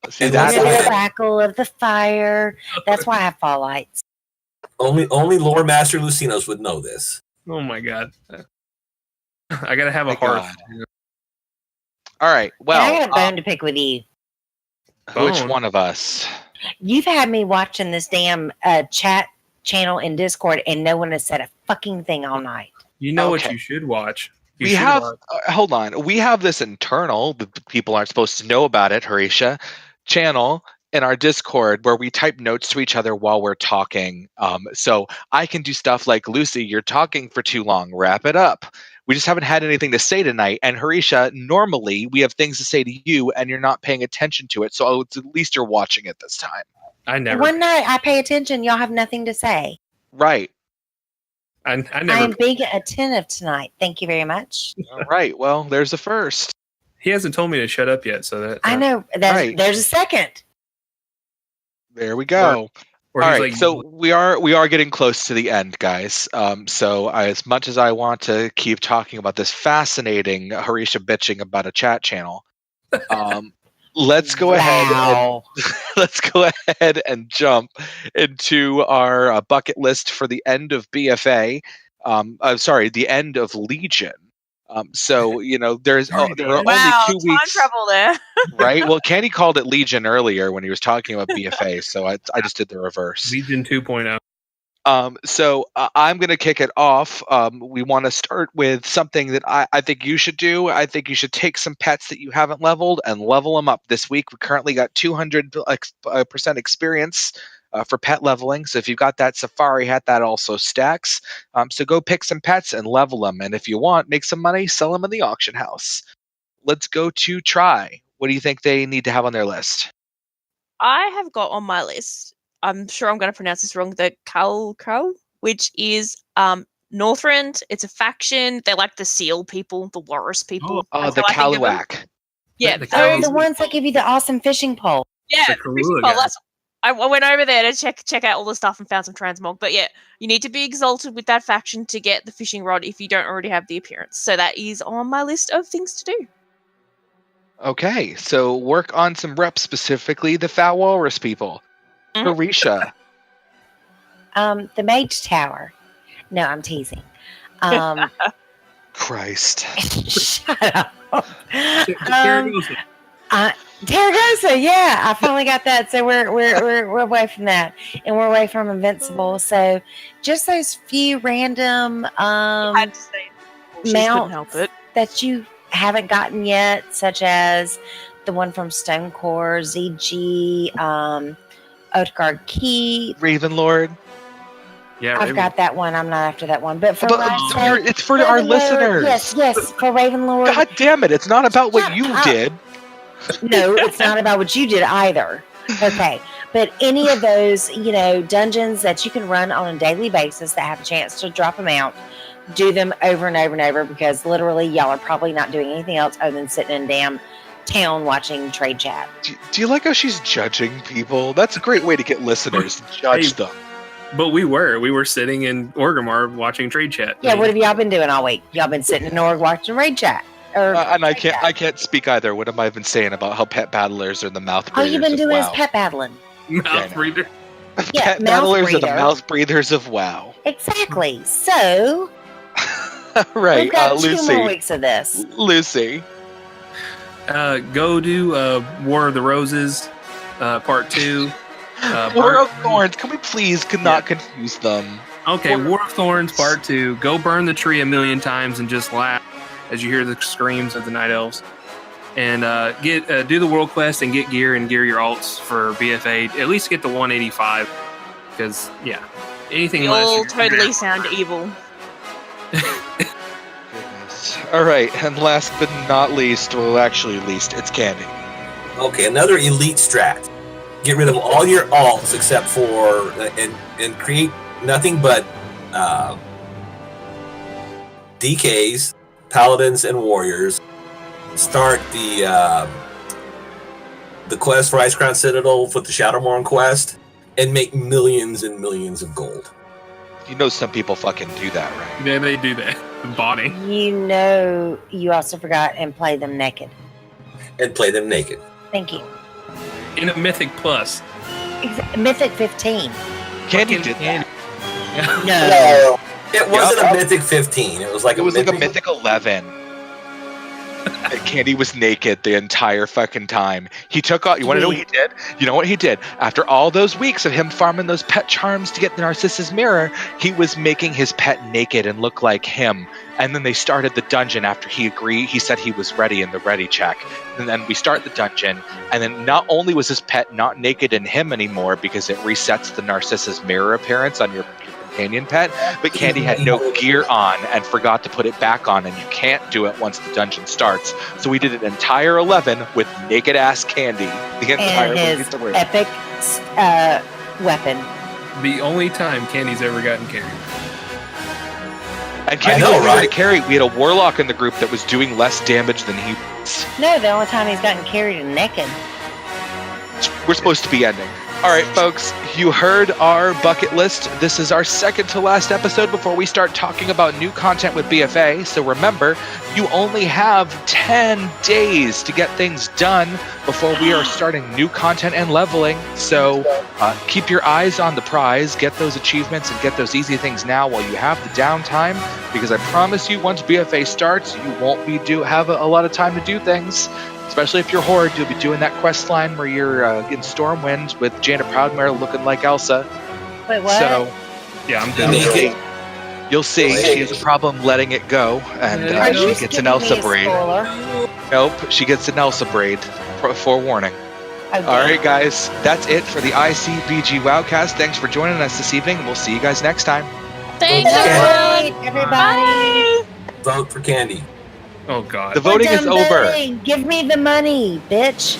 See, And that's Hear the why- crackle of the fire. That's why I have fall lights. Only Lore Master Lucinos would know this. Oh my God. I gotta have a My hearth. God. All right. And I got a Well, bone to pick with you. which Bone. one of us? You've had me watching this damn chat channel in Discord, and no one has said a fucking thing all night. You know what Okay. you should watch. You We should have. watch- Hold on. We have this internal. The people aren't supposed to know about it, Harisha. Channel in our Discord where we type notes to each other while we're talking. So I can do stuff like, Lucy, you're talking for too long. Wrap it up. We just haven't had anything to say tonight. And Harisha, normally we have things to say to you, and you're not paying attention to it. So at least you're watching it this time. I never. One night I pay attention, y'all have nothing to say. Right. I I never. am being attentive tonight. Thank you very much. All right. Well, there's a first. He hasn't told me to shut up yet, so that I know. Right. There's a second. There we go. Or All he's right, like, so we are getting close to the end, guys. So as much as I want to keep talking about this fascinating Harisha bitching about a chat channel, let's go ahead. Wow. Let's go ahead and jump into our bucket list for the end of BFA. Sorry, the end of Legion. So there are Wow, only 2 time weeks. travel there. Right? Well, Kenny called it Legion earlier when he was talking about BFA, so I just did the reverse. Legion 2.0. So I'm going to kick it off. We want to start with something that I think you should do. I think you should take some pets that you haven't leveled and level them up this week. We currently got 200% experience for pet leveling. So if you've got that safari hat, that also stacks. So go pick some pets and level them. And if you want, make some money, sell them in the auction house. Let's go to Try. What do you think they need to have on their list? I have got on my list, I'm sure I'm going to pronounce this wrong, the Kal, which is Northrend. It's a faction. They're like the seal people, the walrus people. Oh, That's the how I think of them. Kaluak. Yeah, The Oh, Kaluak. the ones that give you the awesome fishing pole. yeah. The Kalula guy. I went over there to check out all the stuff and found some transmog. But yeah, you need to be exalted with that faction to get the fishing rod if you don't already have the appearance. So that is on my list of things to do. Okay, so work on some reps, specifically the Foul Walrus people. Mhm. Carisha. The Mage Tower. No, I'm teasing. Christ. Shut up. Terragosa. Terragosa, yeah, I finally got that. So we're away from that, and we're away from Invincible. So just those few random I had to say, she couldn't mounts help it. that you haven't gotten yet, such as the one from Stonecore, ZG, Oathguard Key. Ravenlord. Yeah, I've Raven. got that one. I'm not after that one, but for But Ryan's you're- sake, it's for our Ravenlord, listeners. Yes, for Ravenlord. God damn it, it's not about what Shut you up. did. No, it's not about what you did either. Okay. But any of those, dungeons that you can run on a daily basis that have a chance to drop them out, do them over and over and over, because literally y'all are probably not doing anything else other than sitting in damn town watching trade chat. Do you like how she's judging people? That's a great way to get listeners. Judge Hey. them. But we were sitting in Orgrimmar watching trade chat. Yeah, what have y'all been doing all week? Y'all been sitting in Org watching raid chat. And I can't speak either. What am I even saying about how pet battlers are the mouth All breathers you've been of doing WoW? is pet battling. Mouth breather. Yeah, Pet mouth battlers are the breather. mouth breathers of WoW. Exactly. So Right, we've got 2 Lucy. more weeks of this. Lucy. Go do War of the Roses, Part 2. War of Thorns. Can we please not confuse them? Okay, War of Thorns, Part 2. Go burn the tree 1,000,000 times and just laugh as you hear the screams of the Night Elves. And do the World Quest and get gear and gear your alts for BFA. At least get the 185. Because, anything They less. all you're totally gonna- sound evil. Goodness. All right, and last but not least, it's Candy. Okay, another elite strat. Get rid of all your alts except for and create nothing but DKs, paladins, and warriors. Start the quest for Ice Crown Citadel with the Shadowmourne quest, and make millions and millions of gold. You know some people fucking do that, right? Yeah, they do that. The body. You also forgot and play them naked. And play them naked. Thank you. In a Mythic Plus. Mythic 15. Candy Fucking did that. No. It wasn't a Mythic 15. It was like It was like a Mythic 11. And Candy was naked the entire fucking time. He took all. You want to know what he did? You know what he did? After all those weeks of him farming those pet charms to get the Narcissus Mirror, he was making his pet naked and look like him. And then they started the dungeon after he agreed. He said he was ready in the ready check. And then we start the dungeon. And then not only was his pet not naked in him anymore because it resets the Narcissus Mirror appearance on your companion pet, but Candy had no gear on and forgot to put it back on, and you can't do it once the dungeon starts. So we did an entire 11 with naked ass Candy the entire And his epic weapon. The only time Candy's ever gotten carried. And Candy I know, wasn't right? gonna carry. We had a warlock in the group that was doing less damage than he was. No, the only time he's gotten carried and naked. We're supposed to be ending. All right, folks, you heard our bucket list. This is our second to last episode before we start talking about new content with BFA. So remember, you only have 10 days to get things done before we are starting new content and leveling. So keep your eyes on the prize, get those achievements, and get those easy things now while you have the downtime. Because I promise you, once BFA starts, you won't have a lot of time to do things. Especially if you're Horde, you'll be doing that quest line where you're in Stormwind with Jaina Proudmare looking like Elsa. Wait, what? So, Yeah, I'm down. Naked. you'll see she has a problem letting it go, and Are you she gets an giving me Elsa a braid. spoiler? Nope, she gets an Elsa braid. Forewarning. Okay. All right, guys, that's it for the ICBG WoWcast. Thanks for joining us this evening. We'll see you guys next time. Thanks, Okay. Good everyone. night, everybody. Bye. Vote for Candy. Oh God. The voting We're is done over. voting. Give me the money, bitch.